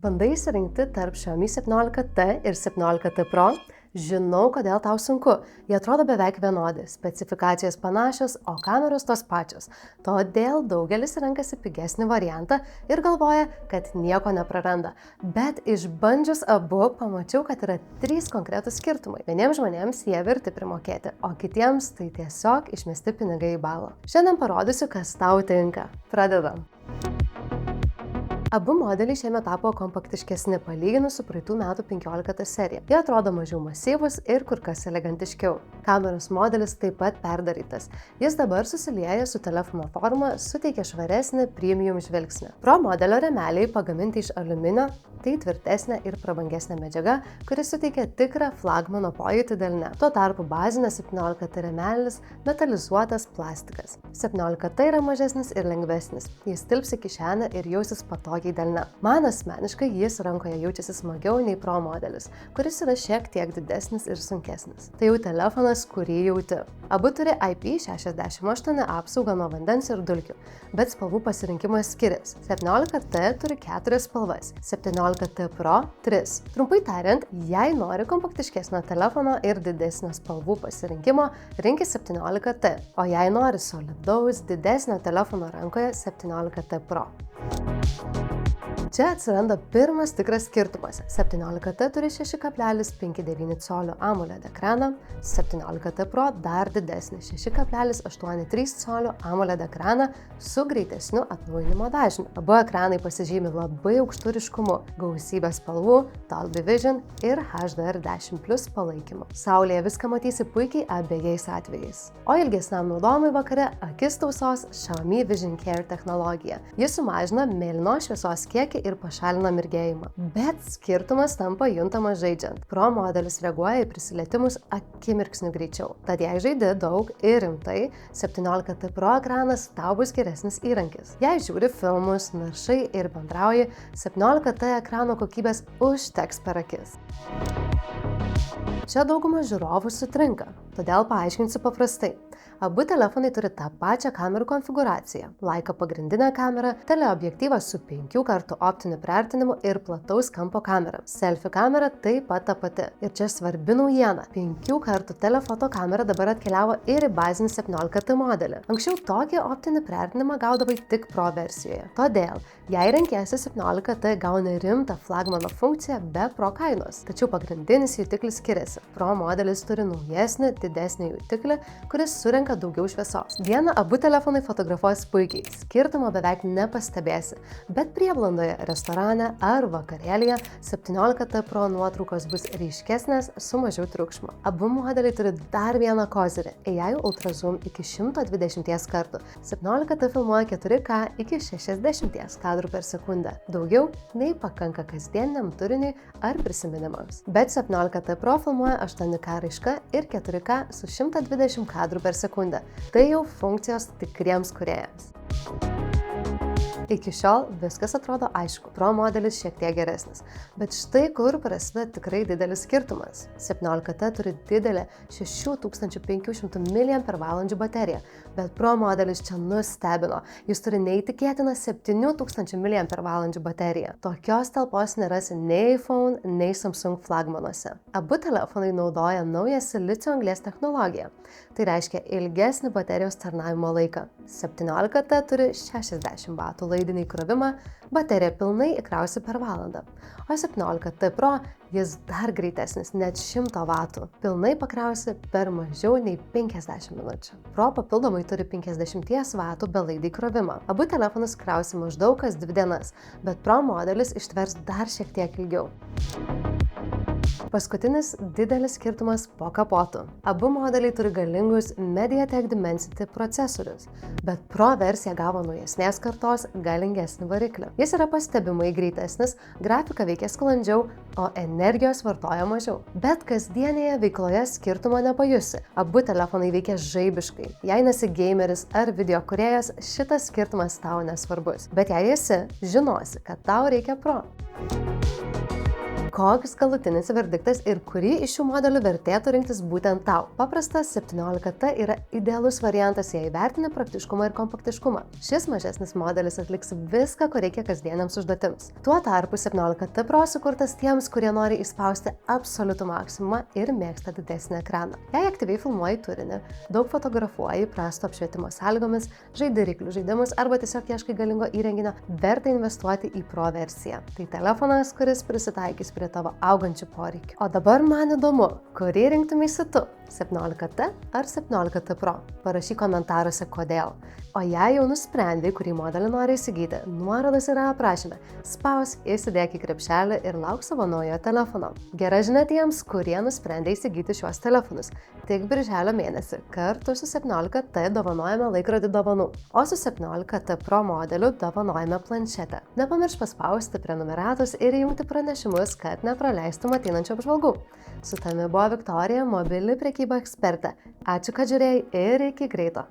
Bandai išsirinkti tarp Xiaomi 17T ir 17T Pro? Žinau, kodėl tau sunku. Jie atrodo beveik vienodi, specifikacijos panašios, o kameros tos pačios. Todėl daugelis renkasi pigesnį variantą ir galvoja, kad nieko nepraranda. Bet išbandžius abu, pamačiau, kad yra 3 konkretūs skirtumai. Vieniems žmonėms jie verti primokėti, o kitiems tai tiesiog išmesti pinigai į balą. Šiandien parodysiu, kas tau tinka. Pradedam. Abu modeliai šiemet tapo kompaktiškesni palyginus su praeitų metų 15 serija. Jie atrodo mažiau masyvus ir kur kas elegantiškiau. Kameros modelis taip pat perdarytas. Jis dabar susilieja su telefono forma, suteikia švaresnį premium žvilgsnį. Pro modelio rėmeliai pagaminti iš aliuminio, tai tvirtesnė ir prabangesnė medžiaga, kuris suteikia tikrą flagmano pojūtį delne. Tuo tarpu bazinė 17T rėmelis metalizuotas plastikas. 17T yra mažesnis ir lengvesnis. Jis tilps į kišenę ir jausis patogiai delne. Man asmeniškai jis rankoje jaučiasi smagiau nei Pro modelis, kuris yra šiek tiek didesnis ir sunkesnis. Tai jau telefonas, kurį jauti. Abu turi IP68 apsaugą nuo vandens ir dulkių, bet spalvų pasirinkimas skiriasi. 17T turi 4 spalvas, 17T Pro 3. Trumpai tariant, jei nori kompaktiškesnio telefono ir didesnio spalvų pasirinkimo, rinkis 17T, o jei nori solidaus, didesnio telefono rankoje 17T Pro. Čia atsiranda pirmas tikras skirtumas. 17T turi 6,59 colio AMOLED ekraną, 17T Pro dar didesnį 6,83 colio AMOLED ekraną su greitesniu atnaujinimo dažniu. Abu ekranai pasižymi labai aukštu ryškumu, gausybė spalvų, Dolby Vision ir HDR10+ palaikymu. Saulėje viską matysi puikiai abiejais atvejais. O ilgesniam naudojimui vakare akis tausos Xiaomi Vision Care technologija. Jis sumažina mėlynos šviesos kiekį ir pašalina mirgėjimą. Bet skirtumas tampa juntamas žaidžiant. Pro modelis reaguoja į prisilietimus akimirksniu greičiau. Tad jei žaidi daug ir rimtai, 17T Pro ekranas tau bus geresnis įrankis. Jei žiūri filmus, naršai ir bendrauji, 17T ekrano kokybės užteks per akis. Čia dauguma žiūrovų sutrinka, todėl paaiškinsiu paprastai. Abu telefonai turi tą pačią kamerų konfigūraciją. Leica pagrindinė kamera, teleobjektyvas su 5 kartų optiniu priartinimu ir plataus kampo kamera. Selfie kamera taip pat ta pati. Ir čia svarbi naujiena. 5 kartų telefoto kamera dabar atkeliavo ir į bazinį 17T modelį. Anksčiau tokį optinį priartinimą gaudavai tik Pro versijoje. Todėl, jei renkiesi 17T, gauni rimtą flagmano funkciją be Pro kainos. Tačiau pagrindinis jutiklis skiriasi. Pro modelis turi naujesnį, didesnį jutiklį, kuris surenka daugiau šviesos. Dieną abu telefonai fotografuos puikiai, skirtumo beveik nepastebėsi, bet prieblandoje, restorane ar vakarėlyje 17T Pro nuotraukos bus ryškesnės su mažiau triukšmo. Abu modeliai turi dar vieną kozirį – AI Ultra Zoom iki 120 kartų. 17T filmuoja 4K iki 60 kadrų per sekundę. Daugiau nei pakanka kasdieniam turiniui ar prisiminimams. Bet 17T Pro filmuoja 8K raiška ir 4K su 120 kadrų per sekundę. Tai jau funkcijos tikriems kūrėjams. Iki šiol viskas atrodo aišku, Pro modelis šiek tiek geresnis. Bet štai kur prasideda tikrai didelis skirtumas. 17T turi didelę 6500 mAh bateriją, bet Pro modelis čia nustebino. Jis turi neįtikėtiną 7000 mAh bateriją. Tokios talpos nerasi nei iPhone, nei Samsung flagmanuose. Abu telefonai naudoja naują silicio anglies technologiją. Tai reiškia ilgesnį baterijos tarnavimo laiką. 17T turi 60 W laidinį įkrovimą, bateriją pilnai įkrausi per valandą. O 17T Pro jis dar greitesnis, net 100 W. Pilnai pakrausi per mažiau nei 50 minučių. Pro papildomai turi 50 W belaidį įkrovimą. Abu telefonus krausi maždaug kas 2 dienas, bet Pro modelis ištvers dar šiek tiek ilgiau. Paskutinis didelis skirtumas po kapotu. Abu modeliai turi galingus MediaTek Dimensity procesorius, bet Pro versija gavo naujesnės kartos galingesnį variklį. Jis yra pastebimai greitesnis, grafika veikia sklandžiau, o energijos vartoja mažiau. Bet kasdienėje veikloje skirtumo nepajusi. Abu telefonai veikia žaibiškai. Jei nesi gameris ar video kūrėjas, šitas skirtumas tau nesvarbus. Bet jei esi, žinosi, kad tau reikia Pro. Koks galutinis verdiktas ir kurį iš šių modelių vertėtų rinktis būtent tau? Paprastas 17T yra idealus variantas, jei įvertini praktiškumą ir kompaktiškumą. Šis mažesnis modelis atliks viską, ko reikia kasdieniams užduotims. Tuo tarpu 17T Pro sukurtas tiems, kurie nori įspausti absoliutų maksimumą ir mėgsta didesnį ekraną. Jei aktyviai filmuoji turinį, daug fotografuoji, prasto apšvietimo sąlygomis, žaidi ryklių žaidimus arba tiesiog ieškai galingo įrenginio, verta investuoti į Pro versiją. Tai telefonas, kuris prisitaikys prie tavo augančių poreikių. O dabar man įdomu, kurį rinktumeisi tu? 17T ar 17T Pro? Parašyk komentaruose kodėl. O jei jau nusprendai, kurį modelį nori įsigyti, nuorodos yra aprašyme. Spaus, įsidėk į krepšelį ir lauk savo naujo telefono. Gera žinia tiems, kurie nusprendė įsigyti šiuos telefonus. Tik birželio mėnesį kartu su 17T dovanojame laikrodį dovanų, o su 17T Pro modeliu dovanojame planšetę. Nepamiršk paspausti prenumeratos ir įjungti pranešimus, kad nepraleistum ateinančių apžvalgų. Su tami buvo Viktorija, mobili prekyba ekspertė. Ačiū, kad žiūrėjai ir iki greito.